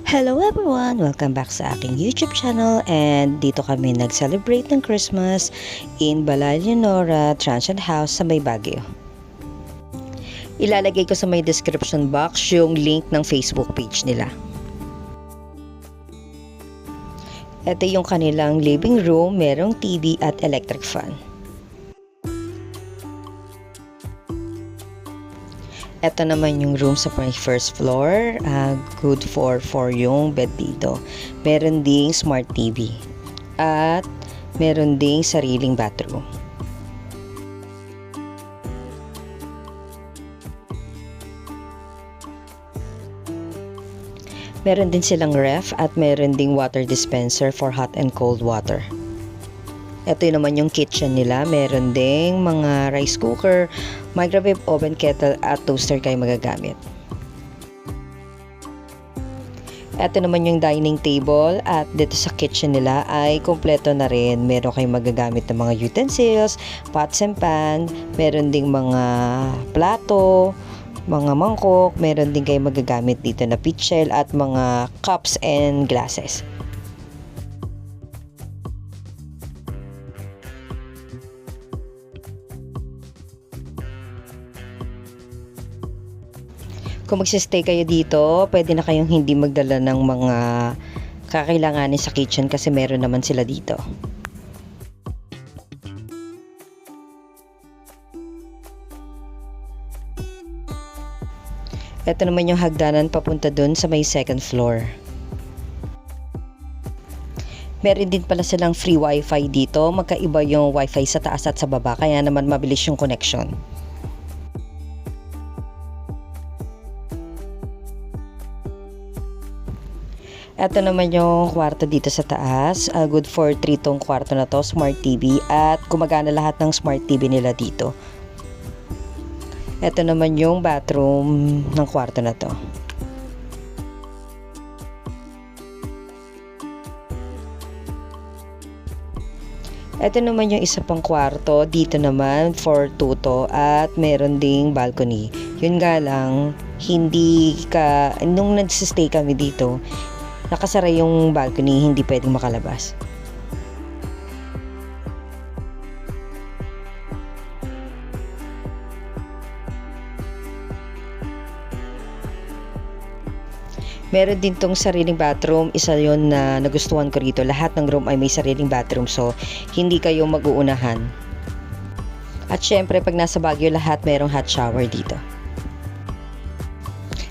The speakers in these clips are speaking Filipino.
Hello everyone! Welcome back sa aking YouTube channel and dito kami nag-celebrate ng Christmas in Balay Leonora Transient House sa May Baguio. Ilalagay ko sa may description box yung link ng Facebook page nila. Ito yung kanilang living room, merong TV at electric fan. Ito naman yung room sa first floor, good for yung bed dito. Meron ding smart TV at meron ding sariling bathroom. Meron din silang ref at meron ding water dispenser for hot and cold water. Ito naman yung kitchen nila. Meron ding mga rice cooker, microwave oven, kettle at toaster kayo magagamit. Ito naman yung dining table at dito sa kitchen nila ay kompleto na rin. Meron kayong magagamit ng mga utensils, pots and pan, meron ding mga plato, mga mangkok, meron din kayo magagamit dito na pitchel at mga cups and glasses. Kung magsistay kayo dito, pwede na kayong hindi magdala ng mga kakailanganin sa kitchen kasi meron naman sila dito. Ito naman yung hagdanan papunta dun sa may second floor. Meron din pala silang free wifi dito. Magkaiba yung wifi sa taas at sa baba, kaya naman mabilis yung connection. Ito naman yung kwarto dito sa taas. Good for 3 tong kwarto na to. Smart TV at gumagana lahat ng smart TV nila dito. Ito naman yung bathroom ng kwarto na to. Ito naman yung isa pang kwarto. Dito naman for 2 to at meron ding balcony. Yun nga lang, nung nagsistay kami dito, nakasara yung balcony, hindi pwedeng makalabas. Meron din tong sariling bathroom, isa yon na nagustuhan ko rito. Lahat ng room ay may sariling bathroom, so hindi kayo mag-uunahan. At syempre pag nasa Baguio lahat merong hot shower dito.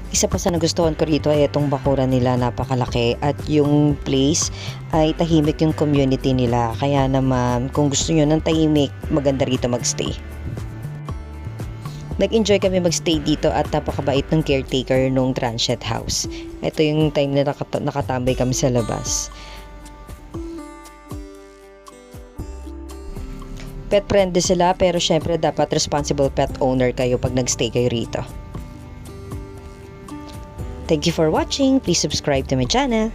Isa pa sa nagustuhan ko rito ay itong bakuran nila, napakalaki at yung place ay tahimik yung community nila. Kaya naman kung gusto nyo ng tahimik, maganda rito magstay. Nag-enjoy kami magstay dito at napakabait ng caretaker nung transient house. Ito yung time na nakatambay kami sa labas. Pet friendly sila pero syempre dapat responsible pet owner kayo pag nagstay kayo rito. Thank you for watching. Please subscribe to my channel.